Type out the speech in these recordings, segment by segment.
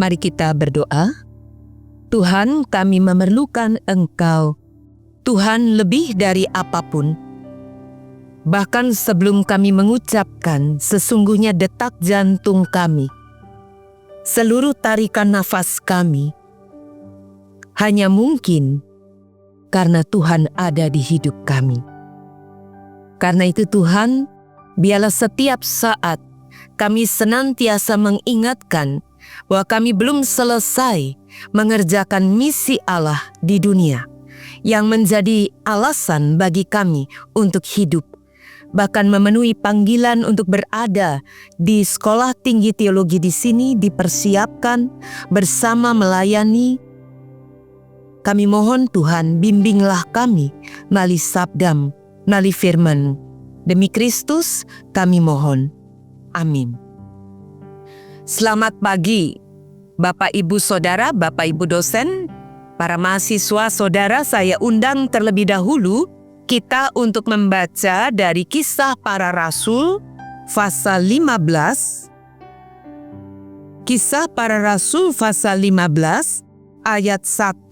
Mari kita berdoa. Tuhan, kami memerlukan Engkau. Tuhan, lebih dari apapun. Bahkan sebelum kami mengucapkan, sesungguhnya detak jantung kami, seluruh tarikan nafas kami, hanya mungkin karena Tuhan ada di hidup kami. Karena itu Tuhan, biarlah setiap saat kami senantiasa mengingatkan bahwa kami belum selesai mengerjakan misi Allah di dunia yang menjadi alasan bagi kami untuk hidup, bahkan memenuhi panggilan untuk berada di sekolah tinggi teologi di sini, dipersiapkan bersama melayani. Kami mohon Tuhan, bimbinglah kami melalui sabdam, melalui firman. Demi Kristus kami mohon. Amin. Selamat pagi, Bapak Ibu Saudara, Bapak Ibu dosen, para mahasiswa saudara, saya undang terlebih dahulu kita untuk membaca dari Kisah Para Rasul pasal 15. Kisah Para Rasul pasal 15 ayat 1.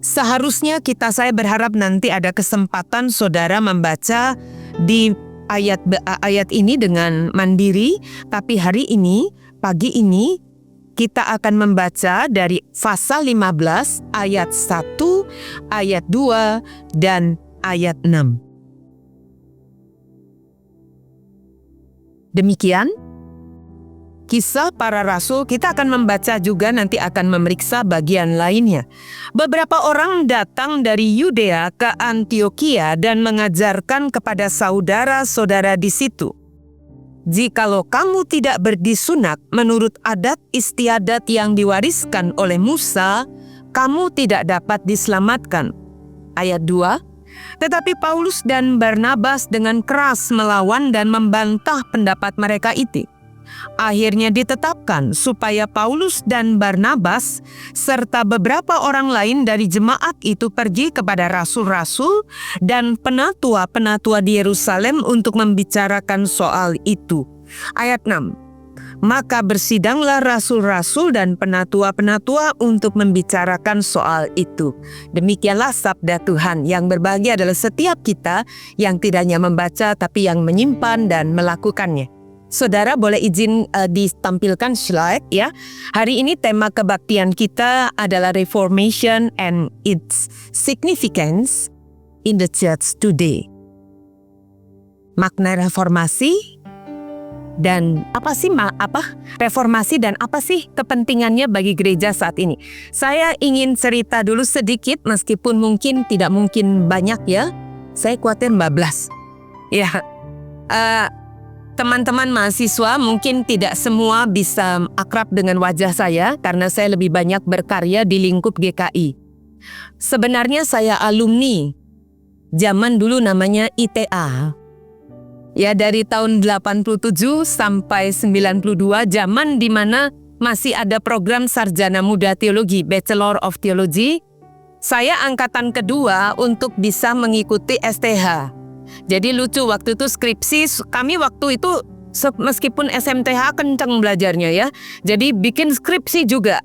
Seharusnya saya berharap nanti ada kesempatan saudara membaca di ayat ini dengan mandiri, tapi hari ini, pagi ini, kita akan membaca dari pasal 15 ayat 1, ayat 2, dan ayat 6. Demikian Kisah Para Rasul. Kita akan membaca juga, nanti akan memeriksa bagian lainnya. Beberapa orang datang dari Yudea ke Antiokhia dan mengajarkan kepada saudara-saudara di situ, "Jikalau kamu tidak berdisunat menurut adat istiadat yang diwariskan oleh Musa, kamu tidak dapat diselamatkan." Ayat 2. Tetapi Paulus dan Barnabas dengan keras melawan dan membantah pendapat mereka itu. Akhirnya ditetapkan supaya Paulus dan Barnabas serta beberapa orang lain dari jemaat itu pergi kepada rasul-rasul dan penatua-penatua di Yerusalem untuk membicarakan soal itu. Ayat 6. Maka bersidanglah rasul-rasul dan penatua-penatua untuk membicarakan soal itu. Demikianlah sabda Tuhan. Yang berbahagia adalah setiap kita yang tidak hanya membaca tapi yang menyimpan dan melakukannya. Saudara boleh izin ditampilkan slide ya. Hari ini tema kebaktian kita adalah Reformation and its significance in the church today. Makna reformasi dan reformasi dan apa sih kepentingannya bagi gereja saat ini. Saya ingin cerita dulu sedikit, meskipun mungkin tidak mungkin banyak ya. Saya khawatir bablas. Ya. Teman-teman mahasiswa mungkin tidak semua bisa akrab dengan wajah saya karena saya lebih banyak berkarya di lingkup GKI. Sebenarnya saya alumni, zaman dulu namanya ITA. Ya, dari tahun 87 sampai 92, zaman di mana masih ada program Sarjana Muda Teologi, Bachelor of Theology. Saya angkatan kedua untuk bisa mengikuti STH. Jadi lucu, waktu itu skripsi, kami waktu itu meskipun SMTH kenceng belajarnya ya. Jadi bikin skripsi juga.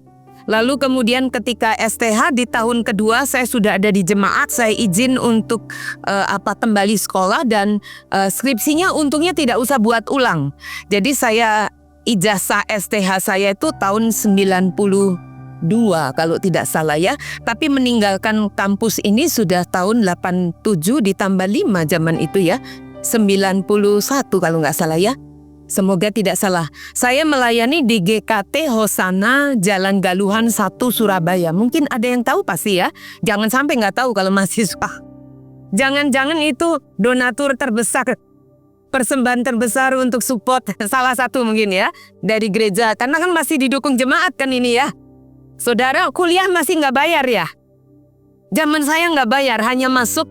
Lalu kemudian ketika STH di tahun kedua saya sudah ada di jemaat, saya izin untuk kembali sekolah dan skripsinya untungnya tidak usah buat ulang. Jadi saya ijazah STH saya itu tahun 92 kalau tidak salah ya. Tapi meninggalkan kampus ini sudah tahun 87 ditambah 5 zaman itu ya. 91 kalau nggak salah ya. Semoga tidak salah. Saya melayani di GKT Hosana Jalan Galuhan 1 Surabaya. Mungkin ada yang tahu pasti ya. Jangan sampai nggak tahu kalau mahasiswa. Jangan-jangan itu donatur terbesar, persembahan terbesar untuk support salah satu mungkin ya dari gereja. Karena kan masih didukung jemaat kan ini ya. Saudara, kuliah masih nggak bayar ya? Zaman saya nggak bayar, hanya masuk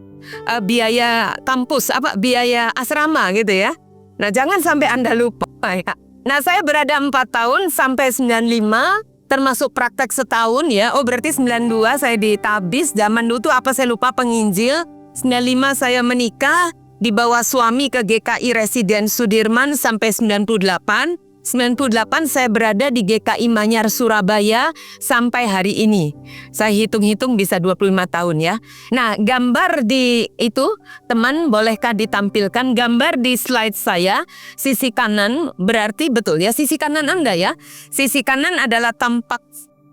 biaya kampus, biaya asrama gitu ya. Nah, jangan sampai Anda lupa ya. Nah, saya berada 4 tahun sampai 95, termasuk praktek setahun ya. Oh, berarti 92 saya di Tabis, zaman dulu tuh saya lupa penginjil. 95 saya menikah, dibawa suami ke GKI Residen Sudirman sampai 98. 98 saya berada di GKI Manyar Surabaya sampai hari ini. Saya hitung-hitung bisa 25 tahun ya. Nah, gambar di itu, teman bolehkah ditampilkan gambar di slide saya? Sisi kanan berarti betul ya, sisi kanan Anda ya. Sisi kanan adalah tampak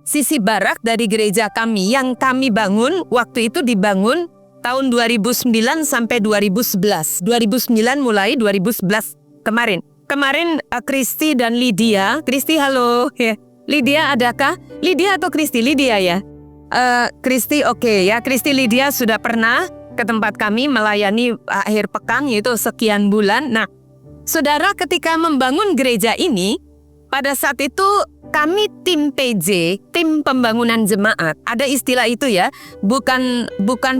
sisi barak dari gereja kami yang kami bangun, waktu itu dibangun tahun 2009 sampai 2011. 2009 mulai 2011 kemarin. Kemarin Kristi dan Lydia. Kristi halo. Ya. Lydia adakah? Lydia atau Kristi? Lydia ya. Kristi oke ya. Kristi Lydia sudah pernah ke tempat kami melayani akhir pekan yaitu sekian bulan. Nah, saudara ketika membangun gereja ini, pada saat itu kami tim PJ, tim pembangunan jemaat. Ada istilah itu ya, bukan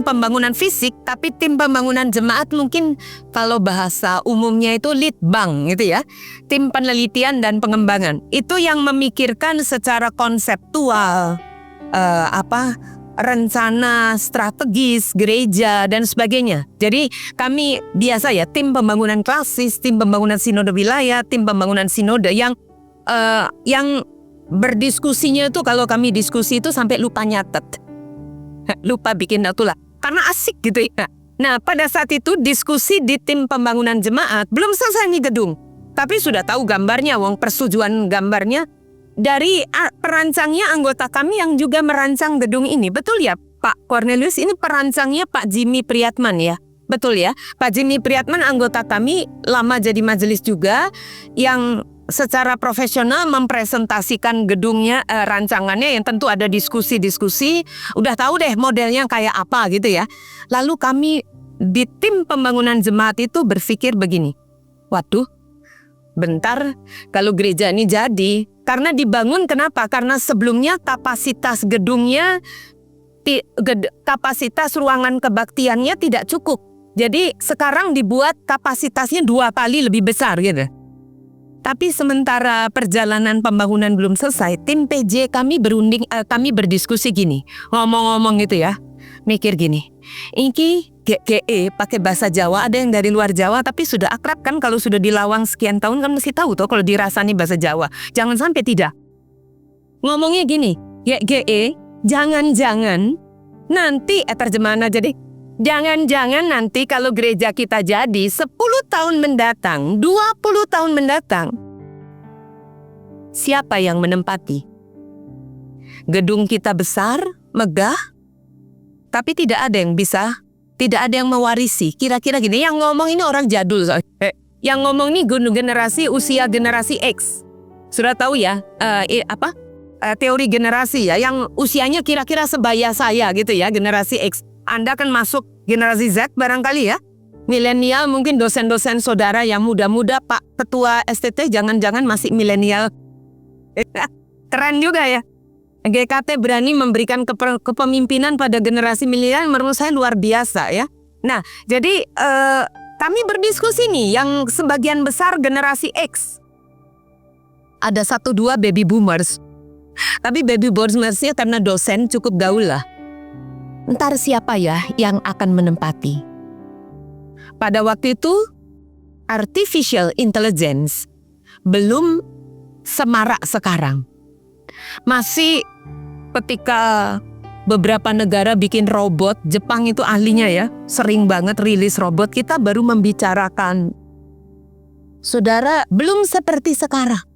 pembangunan fisik, tapi tim pembangunan jemaat mungkin kalau bahasa umumnya itu lead bank gitu ya. Tim penelitian dan pengembangan. Itu yang memikirkan secara konseptual, rencana strategis, gereja, dan sebagainya. Jadi kami biasa ya, tim pembangunan klasis, tim pembangunan sinode wilayah, tim pembangunan sinode yang berdiskusinya itu kalau kami diskusi itu sampai lupa nyatet. Lupa bikin notulah. Karena asik gitu ya. Nah pada saat itu diskusi di tim pembangunan jemaat belum selesai nih gedung. Tapi sudah tahu gambarnya, wong persetujuan gambarnya dari perancangnya anggota kami yang juga merancang gedung ini. Betul ya Pak Cornelius, ini perancangnya Pak Jimmy Priatman ya. Betul ya, Pak Jimmy Priatman anggota kami lama jadi majelis juga yang secara profesional mempresentasikan gedungnya, rancangannya yang tentu ada diskusi-diskusi, udah tahu deh modelnya kayak apa gitu ya. Lalu kami di tim pembangunan jemaat itu berpikir begini, waduh, bentar kalau gereja ini jadi, karena dibangun kenapa? Karena sebelumnya kapasitas gedungnya, kapasitas ruangan kebaktiannya tidak cukup. Jadi sekarang dibuat kapasitasnya 2 kali lebih besar gitu. Tapi sementara perjalanan pembangunan belum selesai, tim PJ kami kami berdiskusi gini, ngomong-ngomong gitu ya, mikir gini, ini GGE pakai bahasa Jawa, ada yang dari luar Jawa tapi sudah akrab kan, kalau sudah dilawang sekian tahun kan mesti tahu tuh kalau dirasani bahasa Jawa, jangan sampai tidak. Ngomongnya gini, GGE, jangan-jangan nanti terjemahan aja deh. Jangan-jangan nanti kalau gereja kita jadi 10 tahun mendatang, 20 tahun mendatang, siapa yang menempati? Gedung kita besar, megah, tapi tidak ada yang bisa, tidak ada yang mewarisi. Kira-kira gini, yang ngomong ini orang jadul. Yang ngomong ini generasi usia generasi X. Sudah tahu ya, teori generasi ya, yang usianya kira-kira sebaya saya gitu ya, generasi X. Anda kan masuk generasi Z barangkali ya. Milenial mungkin dosen-dosen saudara yang muda-muda, Pak Ketua STT jangan-jangan masih milenial. Keren juga ya. GKT berani memberikan kepemimpinan pada generasi milenial, menurut saya luar biasa ya. Nah, jadi kami berdiskusi nih yang sebagian besar generasi X. Ada 1-2 baby boomers. Tapi baby boomersnya karena dosen cukup gaul lah. Entar siapa ya yang akan menempati? Pada waktu itu, artificial intelligence belum semarak sekarang. Masih ketika beberapa negara bikin robot, Jepang itu ahlinya ya, sering banget rilis robot, kita baru membicarakan. Saudara, belum seperti sekarang.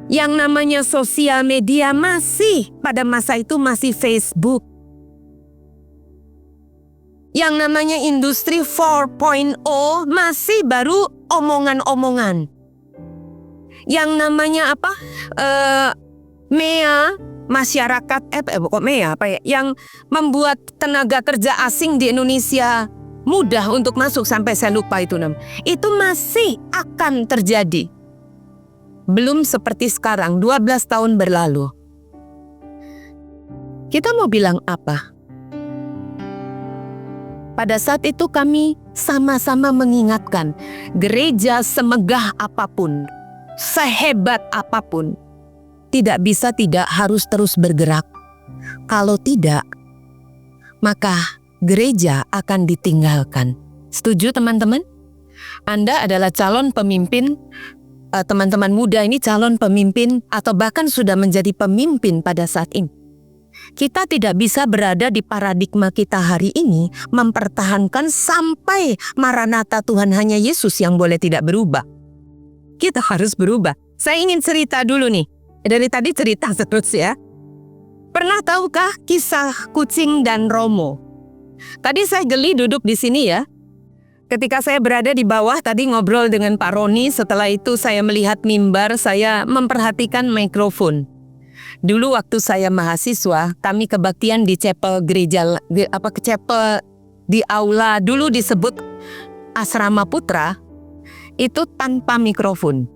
Yang namanya sosial media masih, pada masa itu masih Facebook. Yang namanya industri 4.0 masih baru omongan-omongan. Yang namanya apa? MEA, masyarakat MEA apa ya? Yang membuat tenaga kerja asing di Indonesia mudah untuk masuk, sampai saya lupa itu namanya. Itu masih akan terjadi. Belum seperti sekarang, 12 tahun berlalu. Kita mau bilang apa? Pada saat itu kami sama-sama mengingatkan, gereja semegah apapun, sehebat apapun, tidak bisa tidak harus terus bergerak. Kalau tidak, maka gereja akan ditinggalkan. Setuju teman-teman? Anda adalah calon pemimpin teman-teman muda ini calon pemimpin atau bahkan sudah menjadi pemimpin pada saat ini. Kita tidak bisa berada di paradigma kita hari ini mempertahankan sampai Maranatha Tuhan hanya Yesus yang boleh tidak berubah. Kita harus berubah. Saya ingin cerita dulu nih. Dari tadi cerita terus ya. Pernah tahukah kisah kucing dan Romo? Tadi saya geli duduk di sini ya. Ketika saya berada di bawah tadi ngobrol dengan Pak Roni, setelah itu saya melihat mimbar, saya memperhatikan mikrofon. Dulu waktu saya mahasiswa, kami kebaktian di chapel gereja, chapel di aula dulu disebut Asrama Putra, itu tanpa mikrofon.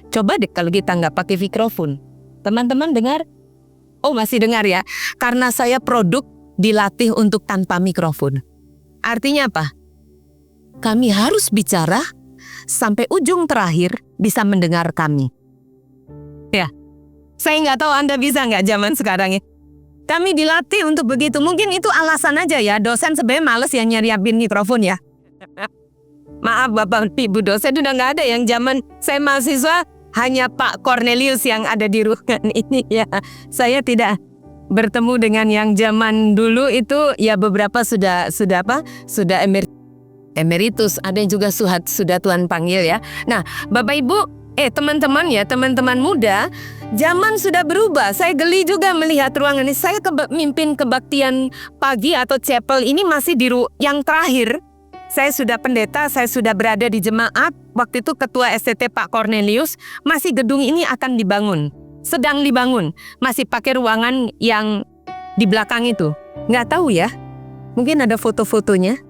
Coba deh kalau kita nggak pakai mikrofon. Teman-teman dengar? Oh masih dengar ya? Karena saya produk dilatih untuk tanpa mikrofon. Artinya apa? Kami harus bicara sampai ujung terakhir bisa mendengar kami. Ya, saya nggak tahu Anda bisa nggak zaman sekarang ya. Kami dilatih untuk begitu. Mungkin itu alasan aja ya. Dosen sebenarnya males ya nyiapin mikrofon ya. Maaf Bapak Ibu dosen udah nggak ada yang zaman saya mahasiswa. Hanya Pak Cornelius yang ada di ruangan ini ya. Saya tidak bertemu dengan yang zaman dulu itu ya beberapa sudah emeritus, ada yang juga sudah Tuhan panggil ya. Nah, Bapak Ibu, teman-teman ya, teman-teman muda, zaman sudah berubah. Saya geli juga melihat ruangan ini. Saya mimpin kebaktian pagi atau chapel ini masih di yang terakhir. Saya sudah pendeta, saya sudah berada di jemaat. Waktu itu ketua STT Pak Cornelius, masih gedung ini akan dibangun. Sedang dibangun. Masih pakai ruangan yang di belakang itu. Nggak tahu ya, mungkin ada foto-fotonya.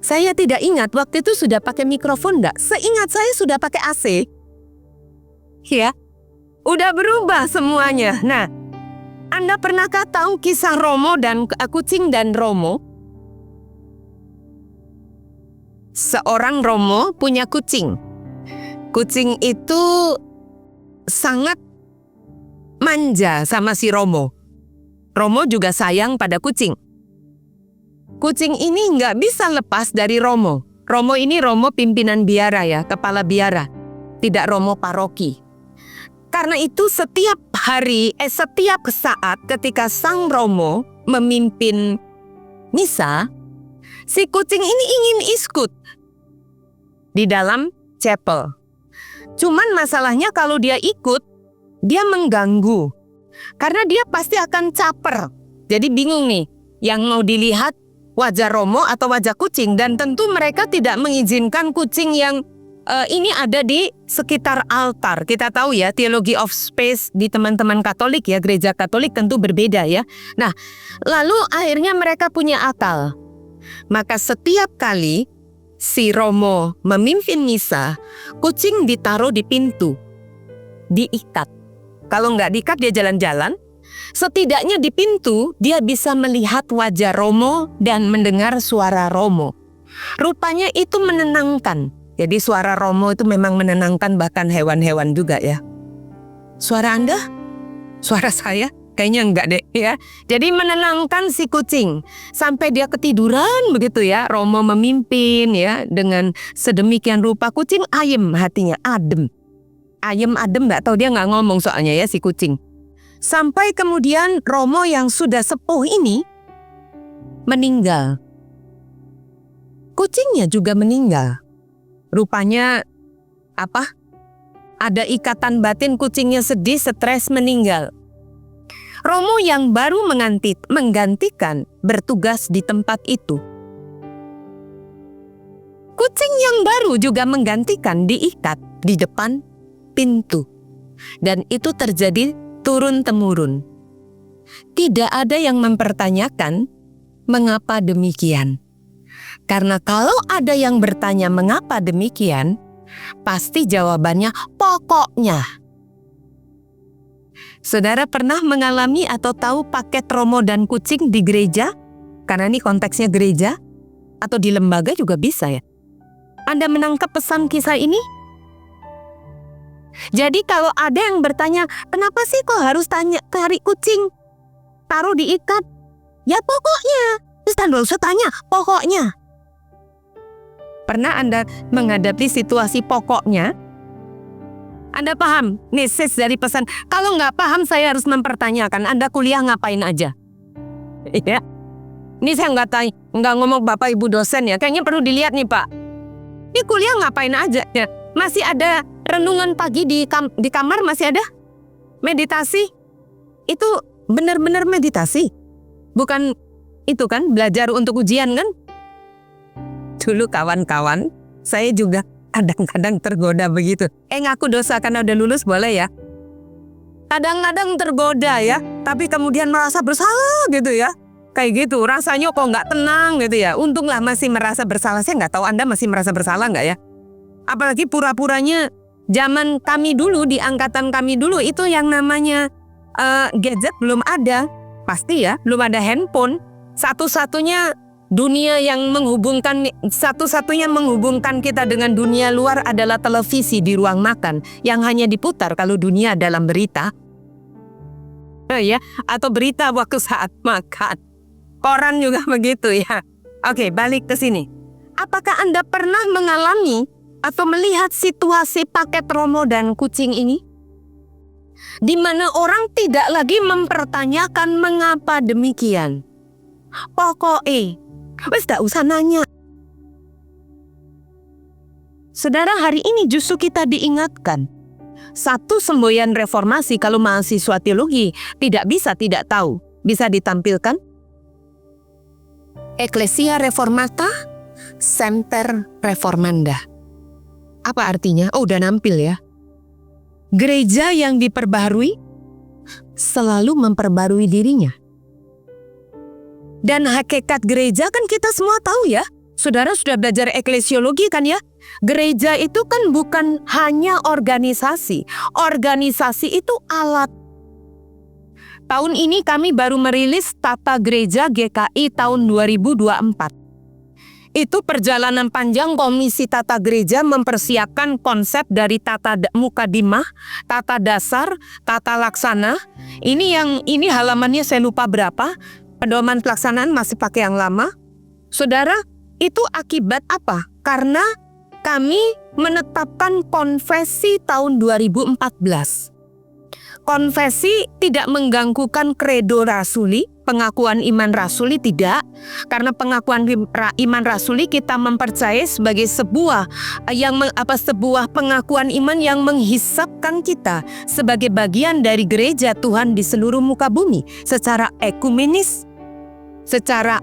Saya tidak ingat waktu itu sudah pakai mikrofon nggak. Seingat saya sudah pakai AC. Ya, udah berubah semuanya. Nah, Anda pernahkah tahu kisah Romo dan kucing dan Romo? Seorang Romo punya kucing. Kucing itu sangat manja sama si Romo. Romo juga sayang pada kucing. Kucing ini nggak bisa lepas dari Romo. Romo ini Romo pimpinan biara ya, kepala biara. Tidak Romo paroki. Karena itu setiap hari, setiap saat ketika sang Romo memimpin misa, si kucing ini ingin ikut di dalam chapel. Cuman masalahnya kalau dia ikut, dia mengganggu. Karena dia pasti akan caper. Jadi bingung nih, yang mau dilihat wajah Romo atau wajah kucing. Dan tentu mereka tidak mengizinkan kucing yang ini ada di sekitar altar. Kita tahu ya, theology of space di teman-teman Katolik ya, gereja Katolik tentu berbeda ya. Nah, lalu akhirnya mereka punya akal. Maka setiap kali si Romo memimpin misa, kucing ditaruh di pintu, diikat. Kalau nggak diikat dia jalan-jalan, setidaknya di pintu dia bisa melihat wajah Romo dan mendengar suara Romo. Rupanya itu menenangkan. Jadi suara Romo itu memang menenangkan bahkan hewan-hewan juga ya. Suara Anda? Suara saya? Kayaknya enggak deh ya. Jadi menenangkan si kucing sampai dia ketiduran begitu ya. Romo memimpin ya dengan sedemikian rupa, kucing ayem hatinya, adem. Ayem adem nggak tahu, dia nggak ngomong soalnya ya si kucing. Sampai kemudian Romo yang sudah sepuh ini meninggal. Kucingnya juga meninggal. Rupanya apa? Ada ikatan batin, kucingnya sedih, stres, meninggal. Romo yang baru menggantikan bertugas di tempat itu. Kucing yang baru juga menggantikan diikat di depan pintu. Dan itu terjadi turun-temurun. Tidak ada yang mempertanyakan mengapa demikian. Karena kalau ada yang bertanya mengapa demikian, pasti jawabannya pokoknya. Saudara pernah mengalami atau tahu paket Romo dan kucing di gereja? Karena ini konteksnya gereja, atau di lembaga juga bisa ya. Anda menangkap pesan kisah ini? Jadi kalau ada yang bertanya, kenapa sih kok harus tarik kucing? Taruh diikat? Ya pokoknya. Terus Anda usah tanya, pokoknya. Pernah Anda menghadapi situasi pokoknya? Anda paham? Nih sis dari pesan. Kalau nggak paham saya harus mempertanyakan. Anda kuliah ngapain aja? Iya. Ini saya nggak ngomong Bapak Ibu dosen ya. Kayaknya perlu dilihat nih Pak. Ini kuliah ngapain aja ya? Masih ada renungan pagi di kamar, masih ada? Meditasi? Itu benar-benar meditasi? Bukan itu kan belajar untuk ujian kan? Dulu kawan-kawan, saya juga kadang-kadang tergoda begitu. Ngaku dosa karena udah lulus boleh ya? Kadang-kadang tergoda ya, tapi kemudian merasa bersalah gitu ya. Kayak gitu, rasanya kok nggak tenang gitu ya. Untunglah masih merasa bersalah. Saya nggak tahu Anda masih merasa bersalah nggak ya? Apalagi pura-puranya zaman kami dulu, di angkatan kami dulu itu yang namanya gadget belum ada. Pasti ya, belum ada handphone. Satu-satunya menghubungkan kita dengan dunia luar adalah televisi di ruang makan yang hanya diputar kalau dunia dalam berita. Ya, atau berita waktu saat makan. Koran juga begitu ya. Oke, balik ke sini. Apakah Anda pernah mengalami atau melihat situasi paket romo dan kucing ini? Di mana orang tidak lagi mempertanyakan mengapa demikian. Pokoknya, wes gak usah nanya. Saudara, hari ini justru kita diingatkan. Satu semboyan reformasi kalau mahasiswa teologi tidak bisa tidak tahu. Bisa ditampilkan? Ecclesia Reformata Semper Reformanda. Apa artinya? Oh, udah nampil ya. Gereja yang diperbaharui selalu memperbarui dirinya. Dan hakikat gereja kan kita semua tahu ya. Saudara sudah belajar eklesiologi kan ya? Gereja itu kan bukan hanya organisasi. Organisasi itu alat. Tahun ini kami baru merilis Tata Gereja GKI tahun 2024. Itu perjalanan panjang Komisi Tata Gereja mempersiapkan konsep dari tata mukadimah, tata dasar, tata laksana. Ini halamannya saya lupa berapa. Pedoman pelaksanaan masih pakai yang lama. Saudara, itu akibat apa? Karena kami menetapkan konfesi tahun 2014. Konfesi tidak mengganggukan kredo rasuli, pengakuan iman rasuli tidak. Karena pengakuan iman rasuli kita mempercayai sebagai sebuah pengakuan iman yang menghisapkan kita sebagai bagian dari gereja Tuhan di seluruh muka bumi secara ekumenis, secara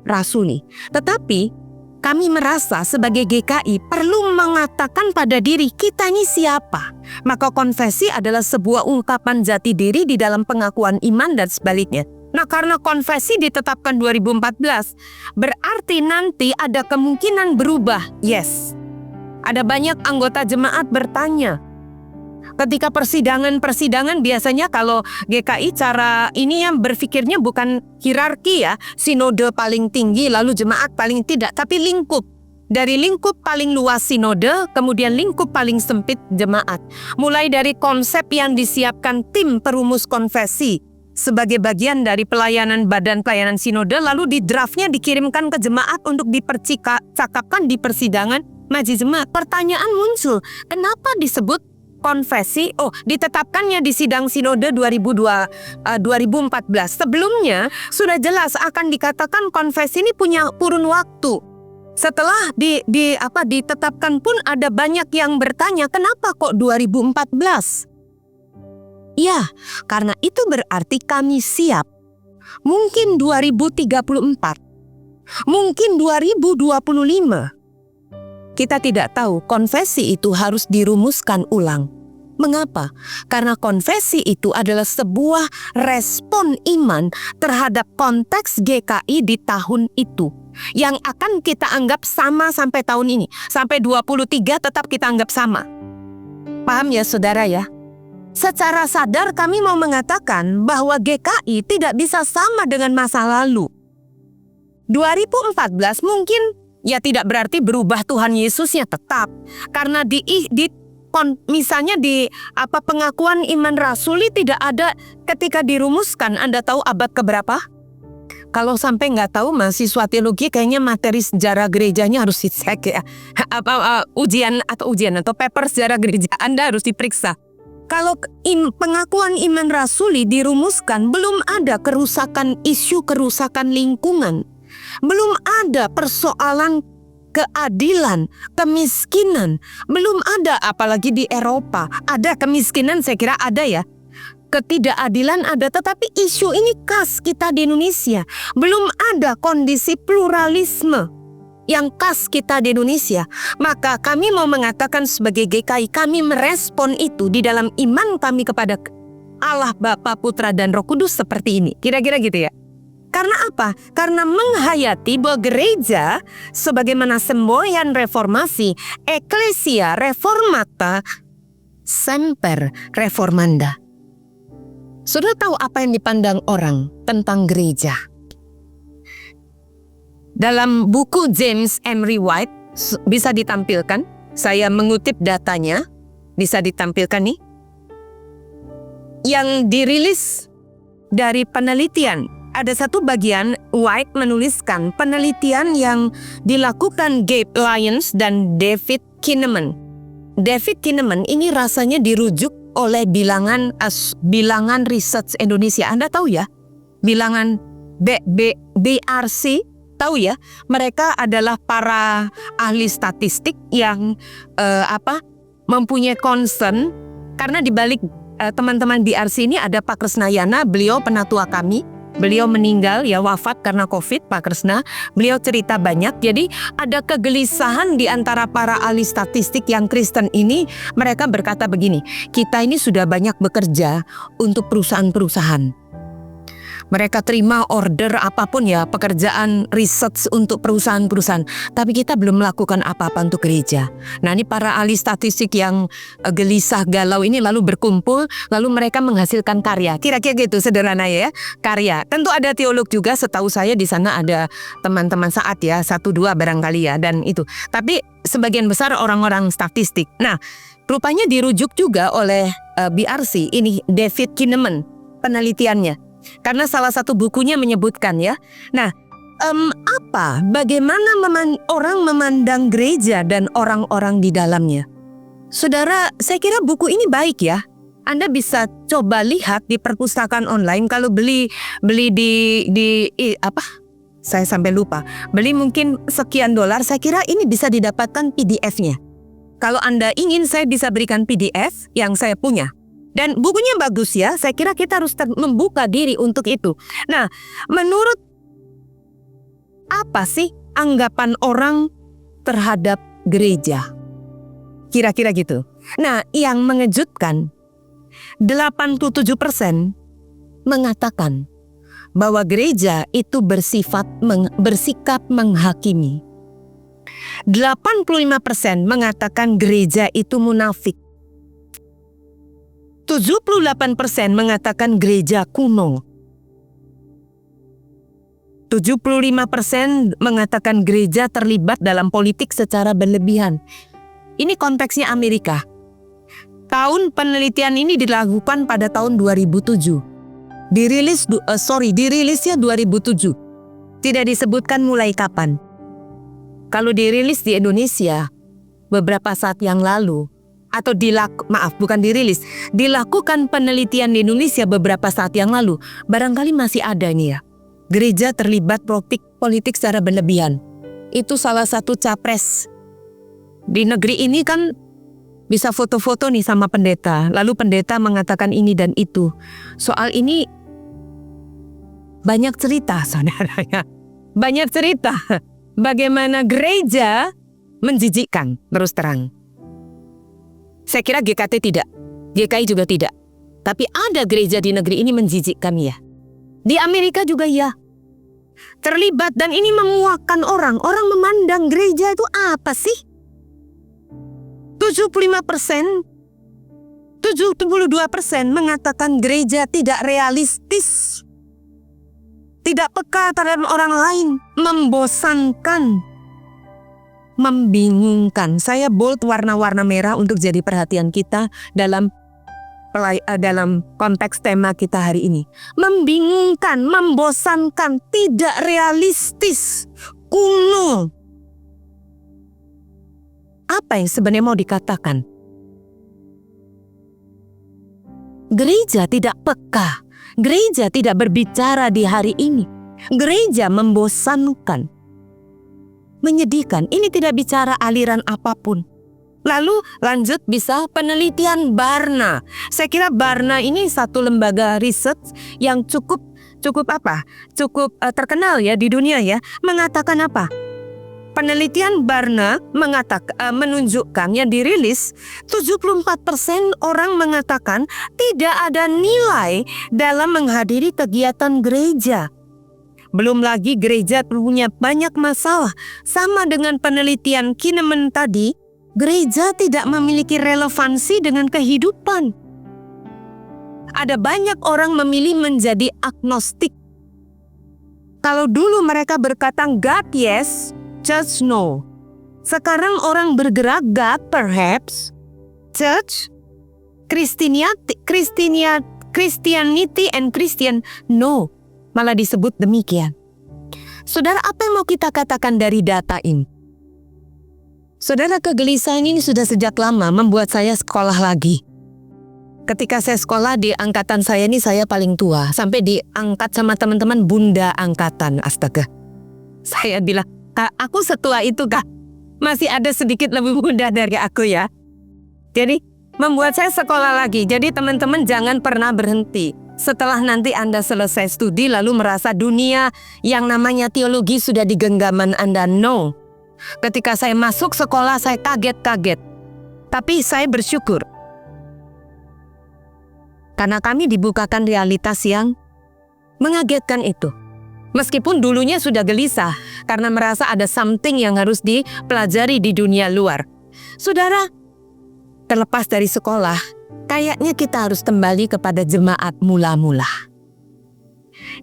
rasuli. Tetapi kami merasa sebagai GKI perlu mengatakan pada diri kita ini siapa. Maka konfesi adalah sebuah ungkapan jati diri di dalam pengakuan iman dan sebaliknya. Nah, karena konfesi ditetapkan 2014, berarti nanti ada kemungkinan berubah. Yes. Ada banyak anggota jemaat bertanya. Ketika persidangan biasanya kalau GKI cara ini yang berpikirnya bukan hierarki ya, sinode paling tinggi lalu jemaat paling tidak, tapi lingkup. Dari lingkup paling luas sinode, kemudian lingkup paling sempit jemaat. Mulai dari konsep yang disiapkan tim perumus konfesi sebagai bagian dari pelayanan badan pelayanan sinode, lalu di draftnya dikirimkan ke jemaat untuk dipercakapkan di persidangan majelis jemaat. Pertanyaan muncul, kenapa disebut konfesi? Ditetapkannya di sidang sinode 2014. Sebelumnya sudah jelas akan dikatakan konfesi ini punya kurun waktu. Setelah ditetapkan pun ada banyak yang bertanya, kenapa kok 2014? Ya, karena itu berarti kami siap. Mungkin 2034. Mungkin 2025. Kita tidak tahu, konfesi itu harus dirumuskan ulang. Mengapa? Karena konfesi itu adalah sebuah respon iman terhadap konteks GKI di tahun itu. Yang akan kita anggap sama sampai tahun ini. Sampai 23 tetap kita anggap sama. Paham ya saudara ya? Secara sadar kami mau mengatakan bahwa GKI tidak bisa sama dengan masa lalu. 2014 mungkin ya tidak berarti berubah Tuhan Yesusnya tetap. Karena misalnya di pengakuan iman rasuli tidak ada ketika dirumuskan. Anda tahu abad keberapa? Kalau sampai nggak tahu mahasiswa teologi, kayaknya materi sejarah gerejanya harus dicek ya. Ujian atau paper sejarah gereja Anda harus diperiksa. Kalau pengakuan iman rasuli dirumuskan, belum ada isu kerusakan lingkungan. Belum ada persoalan keadilan, kemiskinan. Belum ada, apalagi di Eropa. Ada kemiskinan, saya kira ada ya. Ketidakadilan ada, tetapi isu ini khas kita di Indonesia. Belum ada kondisi pluralisme yang khas kita di Indonesia. Maka kami mau mengatakan sebagai GKI, kami merespon itu di dalam iman kami kepada Allah Bapa, Putra, dan Roh Kudus seperti ini. Kira-kira gitu ya. Karena apa? Karena menghayati bahwa gereja sebagaimana semboyan reformasi, Ecclesia Reformata Semper Reformanda. Sudah tahu apa yang dipandang orang tentang gereja? Dalam buku James Emery White, bisa ditampilkan, saya mengutip datanya, bisa ditampilkan nih, yang dirilis dari penelitian. Ada satu bagian White menuliskan penelitian yang dilakukan Gabe Lyons dan David Kinnaman. David Kinnaman ini rasanya dirujuk oleh bilangan Research Indonesia. Anda tahu ya, bilangan BRC, tahu ya, mereka adalah para ahli statistik yang mempunyai concern, karena di balik teman-teman BRC ini ada Pak Kresnayana, beliau penatua kami. Beliau meninggal ya, wafat karena COVID, Pak Kresna. Beliau cerita banyak. Jadi ada kegelisahan di antara para ahli statistik yang Kristen ini. Mereka berkata begini, kita ini sudah banyak bekerja untuk perusahaan-perusahaan. Mereka terima order apapun ya, pekerjaan research untuk perusahaan-perusahaan. Tapi kita belum melakukan apa-apa untuk gereja. Nah, ini para ahli statistik yang gelisah galau ini lalu berkumpul, lalu mereka menghasilkan karya. Kira-kira gitu sederhana ya, karya. Tentu ada teolog juga, setahu saya di sana ada teman-teman saat ya, 1-2 barangkali ya, dan itu. Tapi sebagian besar orang-orang statistik. Nah, rupanya dirujuk juga oleh BRC, ini David Kinnaman penelitiannya. Karena salah satu bukunya menyebutkan ya. Nah, bagaimana orang memandang gereja dan orang-orang di dalamnya? Saudara, saya kira buku ini baik ya. Anda bisa coba lihat di perpustakaan online. Kalau beli saya sampai lupa. Beli mungkin sekian dolar, saya kira ini bisa didapatkan PDF-nya. Kalau Anda ingin, saya bisa berikan PDF yang saya punya. Dan bukunya bagus ya, saya kira kita harus membuka diri untuk itu. Nah, menurut apa sih anggapan orang terhadap gereja? Kira-kira gitu. Nah, yang mengejutkan, 87% mengatakan bahwa gereja itu bersikap menghakimi. 85% mengatakan gereja itu munafik. 78% mengatakan gereja kuno. 75% mengatakan gereja terlibat dalam politik secara berlebihan. Ini konteksnya Amerika. Tahun penelitian ini dilakukan pada tahun 2007. Dirilisnya 2007. Tidak disebutkan mulai kapan. Kalau dirilis di Indonesia beberapa saat yang lalu, atau dilakukan penelitian di Indonesia beberapa saat yang lalu, barangkali masih ada nih ya, gereja terlibat politik secara berlebihan. Itu salah satu capres di negeri ini kan bisa foto-foto nih sama pendeta, lalu pendeta mengatakan ini dan itu. Soal ini banyak cerita, saudaranya, banyak cerita bagaimana gereja menjijikkan, terus terang. Saya kira GKT tidak, GKI juga tidak. Tapi ada gereja di negeri ini menjijikkan ya. Di Amerika juga ya. Terlibat, dan ini menguakkan orang. Orang memandang gereja itu apa sih? 75%, 72% mengatakan gereja tidak realistis. Tidak peka terhadap orang lain, membosankan, membingungkan. Saya bold warna-warna merah untuk jadi perhatian kita dalam dalam konteks tema kita hari ini. Membingungkan, membosankan, tidak realistis, kuno. Apa yang sebenarnya mau dikatakan? Gereja tidak peka. Gereja tidak berbicara di hari ini. Gereja membosankan. Menyedihkan. Ini tidak bicara aliran apapun. Lalu lanjut bisa penelitian Barna. Saya kira Barna ini satu lembaga riset yang cukup terkenal ya di dunia ya. Mengatakan apa? Penelitian Barna menunjukkan yang dirilis 74% orang mengatakan tidak ada nilai dalam menghadiri kegiatan gereja. Belum lagi gereja punya banyak masalah. Sama dengan penelitian Kinnaman tadi, gereja tidak memiliki relevansi dengan kehidupan. Ada banyak orang memilih menjadi agnostik. Kalau dulu mereka berkata God yes, church no. Sekarang orang bergerak God perhaps, church, Christianity and Christian no. Malah disebut demikian. Saudara, apa yang mau kita katakan dari data ini? Saudara, kegelisahan ini sudah sejak lama membuat saya sekolah lagi. Ketika saya sekolah di angkatan saya ini saya paling tua. Sampai diangkat sama teman-teman bunda angkatan. Astaga. Saya bilang, Kak, aku setua itu Kak. Masih ada sedikit lebih muda dari aku ya. Jadi membuat saya sekolah lagi. Jadi teman-teman jangan pernah berhenti. Setelah nanti Anda selesai studi lalu merasa dunia yang namanya teologi sudah di genggaman Anda. No. Ketika saya masuk sekolah saya kaget-kaget. Tapi saya bersyukur. Karena kami dibukakan realitas yang mengagetkan itu. Meskipun dulunya sudah gelisah karena merasa ada something yang harus dipelajari di dunia luar. Saudara, terlepas dari sekolah, kayaknya kita harus kembali kepada jemaat mula-mula.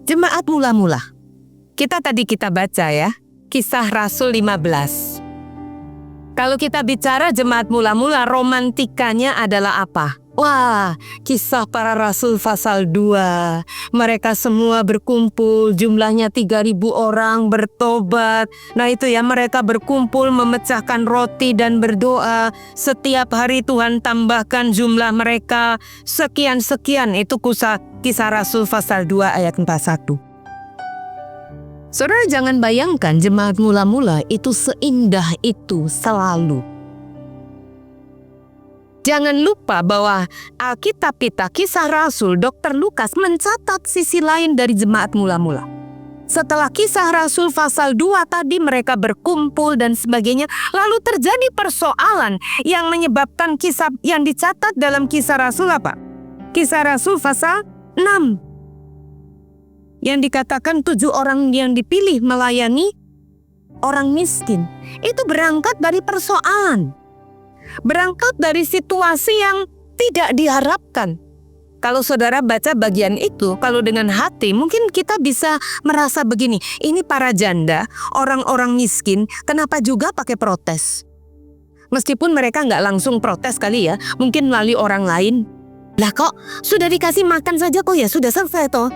Jemaat mula-mula. Kita baca ya. Kisah Rasul 15. Kalau kita bicara jemaat mula-mula, romantikanya adalah apa? Wah, Kisah Para Rasul pasal 2. Mereka semua berkumpul, jumlahnya 3.000 orang bertobat. Nah itu ya, mereka berkumpul memecahkan roti dan berdoa. Setiap hari Tuhan tambahkan jumlah mereka sekian-sekian. Itu Kisah Rasul pasal 2 ayat 41. Saudara jangan bayangkan jemaat mula-mula itu seindah itu selalu. Jangan lupa bahwa Alkitab kita, Kisah Rasul, Dr. Lukas mencatat sisi lain dari jemaat mula-mula. Setelah Kisah Rasul pasal 2 tadi mereka berkumpul dan sebagainya, lalu terjadi persoalan yang menyebabkan kisah yang dicatat dalam Kisah Rasul apa? Kisah Rasul pasal 6. Yang dikatakan 7 orang yang dipilih melayani orang miskin. Itu berangkat dari persoalan. Berangkat dari situasi yang tidak diharapkan. Kalau saudara baca bagian itu, kalau dengan hati mungkin kita bisa merasa begini. Ini para janda, orang-orang miskin, kenapa juga pakai protes? Meskipun mereka nggak langsung protes kali ya, mungkin melalui orang lain. Lah kok sudah dikasih makan saja kok ya sudah selesai toh.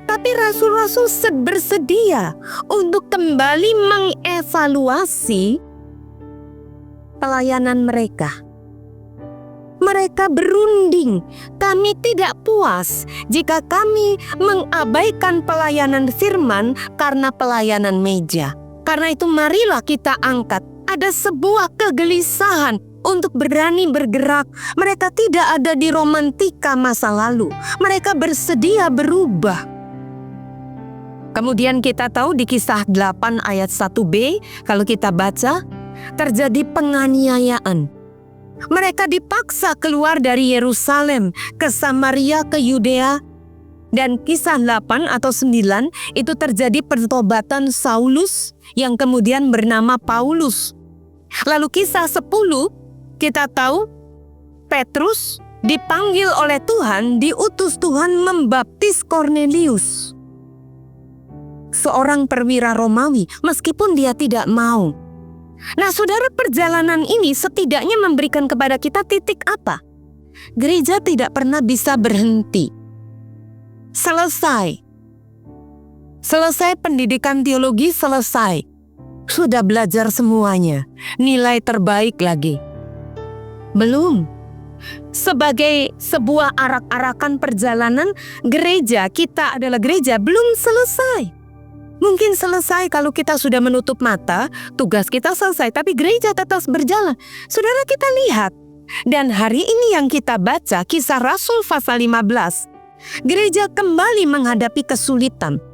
Tapi rasul-rasul bersedia untuk kembali mengevaluasi pelayanan mereka. Mereka berunding, kami tidak puas jika kami mengabaikan pelayanan firman karena pelayanan meja. Karena itu marilah kita angkat. Ada sebuah kegelisahan untuk berani bergerak. Mereka tidak ada di romantika masa lalu. Mereka bersedia berubah. Kemudian kita tahu di Kisah 8 ayat 1b, kalau kita baca, terjadi penganiayaan. Mereka dipaksa keluar dari Yerusalem ke Samaria, ke Yudea. Dan Kisah 8 atau 9 itu terjadi pertobatan Saulus yang kemudian bernama Paulus. Lalu Kisah 10 kita tahu Petrus dipanggil oleh Tuhan, diutus Tuhan membaptis Kornelius. Seorang perwira Romawi meskipun dia tidak mau. Nah saudara, perjalanan ini setidaknya memberikan kepada kita titik apa? gereja tidak pernah bisa berhenti. Selesai pendidikan teologi, selesai. Sudah belajar semuanya, nilai terbaik lagi. Belum. Sebagai sebuah arak-arakan perjalanan, gereja, kita adalah gereja, belum selesai. Mungkin selesai kalau kita sudah menutup mata, tugas kita selesai, tapi gereja tetap berjalan. Saudara, kita lihat. Dan hari ini yang kita baca, Kisah Rasul pasal 15. Gereja kembali menghadapi kesulitan.